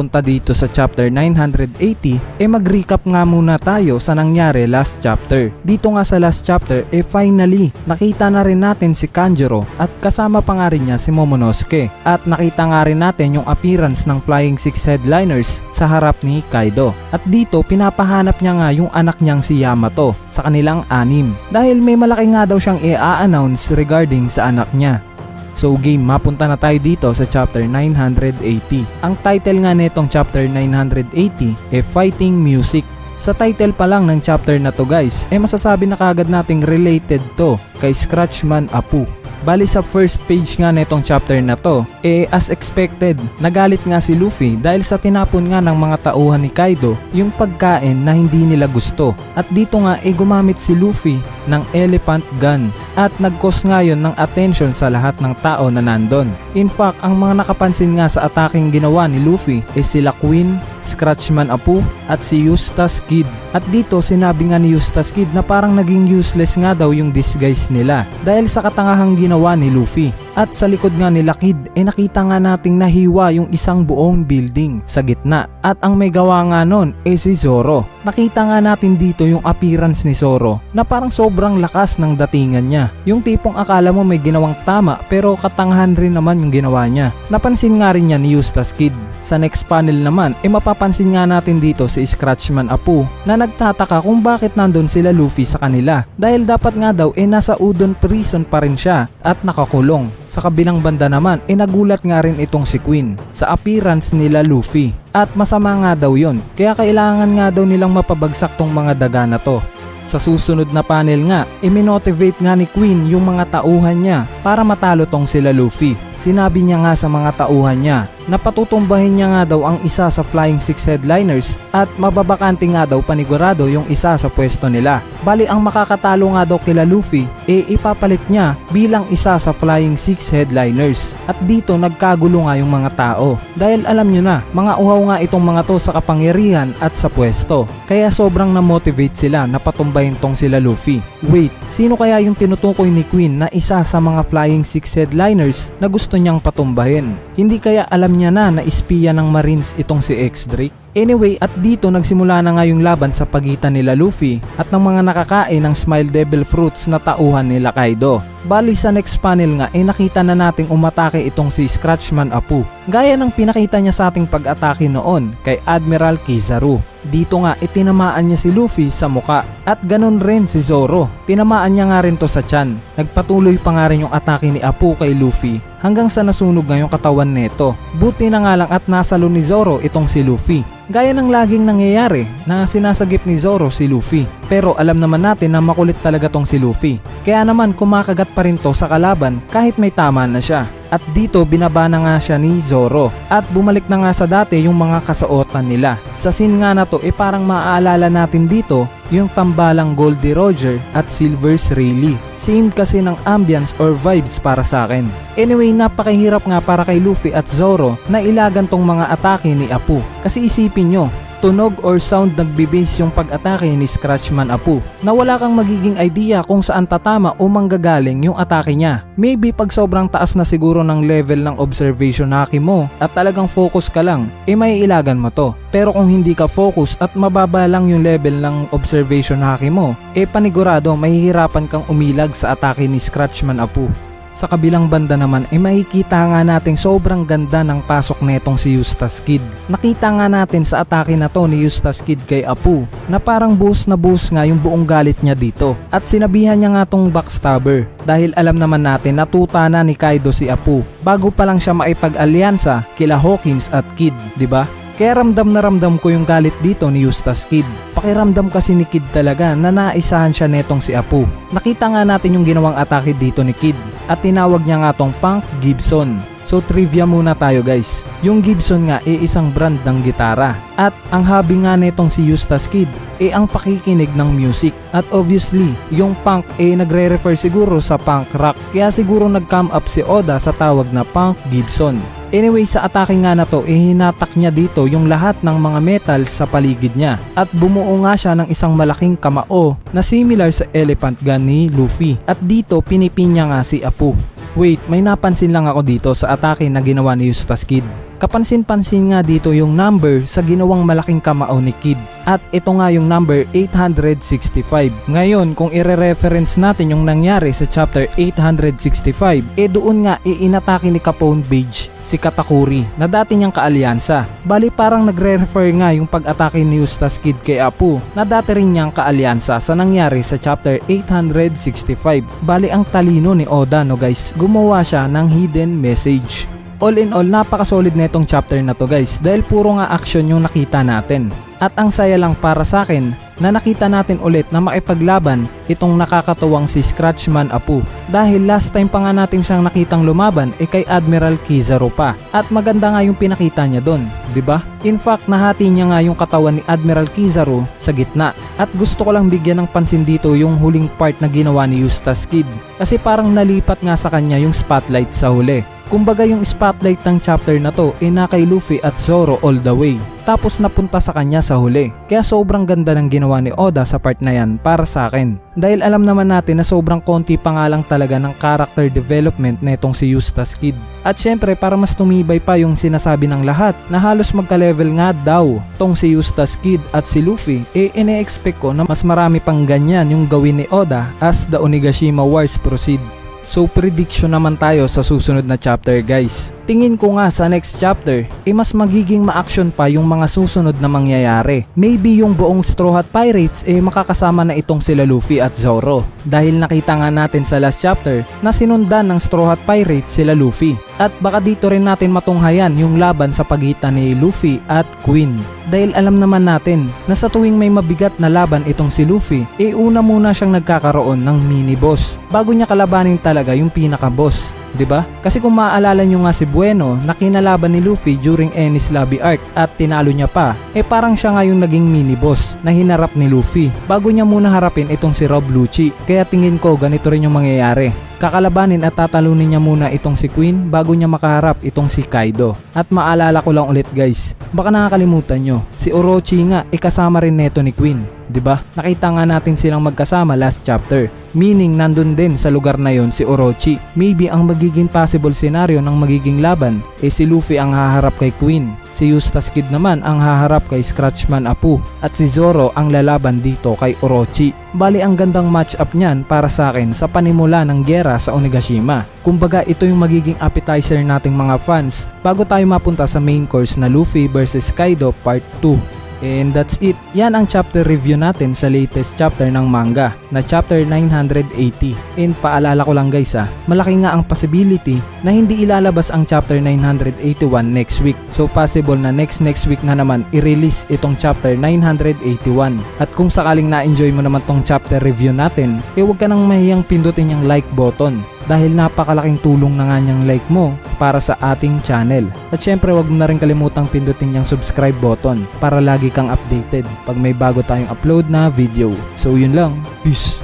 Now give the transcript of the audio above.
punta dito sa chapter 980, mag-recap nga muna tayo sa nangyari last chapter. Dito nga sa last chapter, finally, nakita na rin natin si Kanjuro at kasama pa nga rin niya si Momonosuke. At nakita nga rin natin yung appearance ng Flying Six Headliners sa harap ni Kaido. At dito, pinapahanap niya nga yung anak niyang si Yamato sa kanilang anim. Dahil may malaki nga daw siyang i-announce regarding sa anak niya. So game, mapunta na tayo dito sa chapter 980. Ang title nga nitong chapter 980 Fighting Music. Sa title pa lang ng chapter na to guys, masasabi na kagad nating related to kay Scratchman Apu. Bali sa first page nga nitong chapter na to, as expected, nagalit nga si Luffy dahil sa tinapon nga ng mga tauhan ni Kaido yung pagkain na hindi nila gusto. At dito nga gumamit si Luffy ng elephant gun at nag-cause nga yun ng attention sa lahat ng tao na nandon. In fact, ang mga nakapansin nga sa ataking ginawa ni Luffy sila Queen, Scratchman Apu at si Eustace Kid. At dito sinabi nga ni Eustace Kid na parang naging useless nga daw yung disguise nila dahil sa katangahang ginawa ni Luffy. At sa likod nga nila Kid nakita nga nating nahiwa yung isang buong building sa gitna. At ang may gawa nga nun si Zoro. Nakita nga natin dito yung appearance ni Zoro na parang sobrang lakas ng datingan niya. Yung tipong akala mo may ginawang tama pero katangahan rin naman yung ginawa niya. Napansin nga rin niya ni Eustace Kid. Sa next panel naman mapapansin nga natin dito si Scratchman Apu na nagtataka kung bakit nandun sila Luffy sa kanila. Dahil dapat nga daw nasa Udon Prison pa rin siya at nakakulong. Sa kabilang banda naman nagulat nga rin itong si Queen sa appearance nila Luffy. At masama nga daw yon, kaya kailangan nga daw nilang mapabagsak tong mga daga na to. Sa susunod na panel nga, iminotivate nga ni Queen yung mga tauhan niya para matalo tong sila Luffy. Sinabi niya nga sa mga tauhan niya na patutumbahin niya nga daw ang isa sa Flying Six Headliners at mababakante nga daw panigurado yung isa sa pwesto nila. Bali ang makakatalo nga daw kila Luffy ipapalit niya bilang isa sa Flying Six Headliners. At dito nagkagulo nga yung mga tao dahil alam nyo na mga uhaw nga itong mga to sa kapangyarihan at sa pwesto. Kaya sobrang na-motivate sila na patumbahin tong sila Luffy. Wait, sino kaya yung tinutukoy ni Queen na isa sa mga Flying Six Headliners na gusto niyang patumbahin? Hindi kaya alam niya na espiya ng Marines itong si X-Drake? Anyway, at dito nagsimula na nga yung laban sa pagitan nila Luffy at ng mga nakakain ng Smile Devil Fruits na tauhan nila Kaido. Bali sa next panel nga nakita na nating umatake itong si Scratchman Apu. Gaya ng pinakita niya sa ating pag-atake noon kay Admiral Kizaru. Dito nga tinamaan niya si Luffy sa muka at ganun rin si Zoro. Tinamaan niya nga rin to sa tiyan. Nagpatuloy pa nga rin yung atake ni Apu kay Luffy hanggang sa nasunog nga yung katawan neto. Buti na nga lang at nasalo ni Zoro itong si Luffy. Gaya ng laging nangyayari na sinasagip ni Zoro si Luffy. Pero alam naman natin na makulit talaga tong si Luffy. Kaya naman kumakagat pa rin to sa kalaban kahit may tama na siya. At dito binaba na nga siya ni Zoro at bumalik na nga sa dati yung mga kasuotan nila. Sa scene nga na to parang maaalala natin dito yung tambalang Goldie Roger at Silver's Rayleigh. Same kasi ng ambience or vibes para sa akin. Anyway, napakahirap nga para kay Luffy at Zoro na ilagan tong mga atake ni Apu. Kasi isipin nyo, tunog or sound nagbe-base yung pag-atake ni Scratchman Apu na wala kang magiging idea kung saan tatama o manggagaling yung atake niya. Maybe pag sobrang taas na siguro ng level ng observation haki mo at talagang focus ka lang, may ilagan mo to. Pero kung hindi ka focus at mababa lang yung level ng observation haki mo, panigurado mahihirapan kang umilag sa atake ni Scratchman Apu. Sa kabilang banda naman makikita nga nating sobrang ganda ng pasok netong si Eustace Kid. Nakita nga natin sa atake na to ni Eustace Kid kay Apu na parang buhos na buhos nga yung buong galit niya dito. At sinabihan niya nga tong backstabber dahil alam naman natin natuta na ni Kaido si Apu bago pa lang siya maipag-alyansa kila Hawkins at Kid, di ba? Kaya ramdam na ramdam ko yung galit dito ni Eustace Kid. Pakiramdam kasi ni Kid talaga na naisahan siya netong si Apu. Nakita nga natin yung ginawang atake dito ni Kid at tinawag niya nga tong Punk Gibson. So trivia muna tayo guys. Yung Gibson nga isang brand ng gitara. At ang hobby nga netong si Eustace Kid ang pakikinig ng music. At obviously, yung punk nagre-refer siguro sa punk rock. Kaya siguro nag-come up si Oda sa tawag na Punk Gibson. Anyway, sa atake nga na to, hinatak niya dito yung lahat ng mga metal sa paligid niya. At bumuo nga siya ng isang malaking kamao na similar sa elephant gun ni Luffy. At dito, pinipin niya nga si Apu. Wait, may napansin lang ako dito sa atake na ginawa ni Eustace Kid. Kapansin-pansin nga dito yung number sa ginawang malaking kamao ni Kid. At ito nga yung number 865. Ngayon kung ire-reference natin yung nangyari sa chapter 865, doon nga inatake ni Capone Page si Katakuri na dati niyang kaalyansa. Bali parang nagre-refer nga yung pag-atake ni Eustace Kid kay Apu na dati rin niyang kaalyansa sa nangyari sa chapter 865. Bali ang talino ni Oda no guys, gumawa siya ng hidden message. All in all, napaka-solid na itong chapter na to guys dahil puro nga action yung nakita natin. At ang saya lang para sa akin na nakita natin ulit na makipaglaban itong nakakatuwang si Scratchman Apu. Dahil last time pa nga natin siyang nakitang lumaban kay Admiral Kizaru pa. At maganda nga yung pinakita niya doon, 'di ba? In fact, nahati niya nga yung katawan ni Admiral Kizaru sa gitna. At gusto ko lang bigyan ng pansin dito yung huling part na ginawa ni Eustace Kid. Kasi parang nalipat nga sa kanya yung spotlight sa huli. Kumbaga yung spotlight ng chapter na to na kay Luffy at Zoro all the way. Tapos napunta sa kanya sa huli. Kaya sobrang ganda ng ginawa ni Oda sa part na yan para sa akin. Dahil alam naman natin na sobrang konti pa nga lang talaga ng character development na itong si Eustace Kid. At syempre para mas tumibay pa yung sinasabi ng lahat na halos magka-level nga daw tong si Eustace Kid at si Luffy, ine-expect ko na mas marami pang ganyan yung gawin ni Oda as the Onigashima Wars proceed. So prediction naman tayo sa susunod na chapter guys. Tingin ko nga sa next chapter, mas magiging ma-action pa yung mga susunod na mangyayari. Maybe yung buong Straw Hat Pirates makakasama na itong sila Luffy at Zoro. Dahil nakita nga natin sa last chapter na sinundan ng Straw Hat Pirates sila Luffy. At baka dito rin natin matunghayan yung laban sa pagitan ni Luffy at Queen. Dahil alam naman natin na sa tuwing may mabigat na laban itong si Luffy, una muna siyang nagkakaroon ng mini boss bago niya kalabanin talaga yung pinaka boss. 'Di ba? Kasi kung maaalala nyo nga si Bueno na kinalaban ni Luffy during Enies Lobby arc at tinalo niya pa, parang siya nga yung naging mini boss na hinarap ni Luffy bago niya muna harapin itong si Rob Lucci. Kaya tingin ko ganito rin yung mangyayari. Kakalabanin at tatalunin niya muna itong si Queen bago niya makaharap itong si Kaido. At maalala ko lang ulit guys, baka nakakalimutan nyo, si Orochi nga kasama rin neto ni Queen. 'Di ba? Nakita nga natin silang magkasama last chapter. Meaning nandun din sa lugar na yon si Orochi. Maybe ang magiging possible scenario ng magiging laban si Luffy ang haharap kay Queen, si Eustace Kid naman ang haharap kay Scratchman Apu, at si Zoro ang lalaban dito kay Orochi. Bali ang gandang match up niyan para sa akin sa panimula ng giyera sa Onigashima. Kumbaga ito yung magiging appetizer nating mga fans bago tayo mapunta sa main course na Luffy vs Kaido Part 2. And that's it. Yan ang chapter review natin sa latest chapter ng manga na chapter 980. And paalala ko lang guys malaki nga ang possibility na hindi ilalabas ang chapter 981 next week. So possible na next week na naman i-release itong chapter 981. At kung sakaling na-enjoy mo naman tong chapter review natin, huwag ka nang mahiyang pindutin yung like button. Dahil napakalaking tulong na nga niyang like mo para sa ating channel. At syempre wag mo na rin kalimutang pindutin yung subscribe button para lagi kang updated pag may bago tayong upload na video. So yun lang, peace!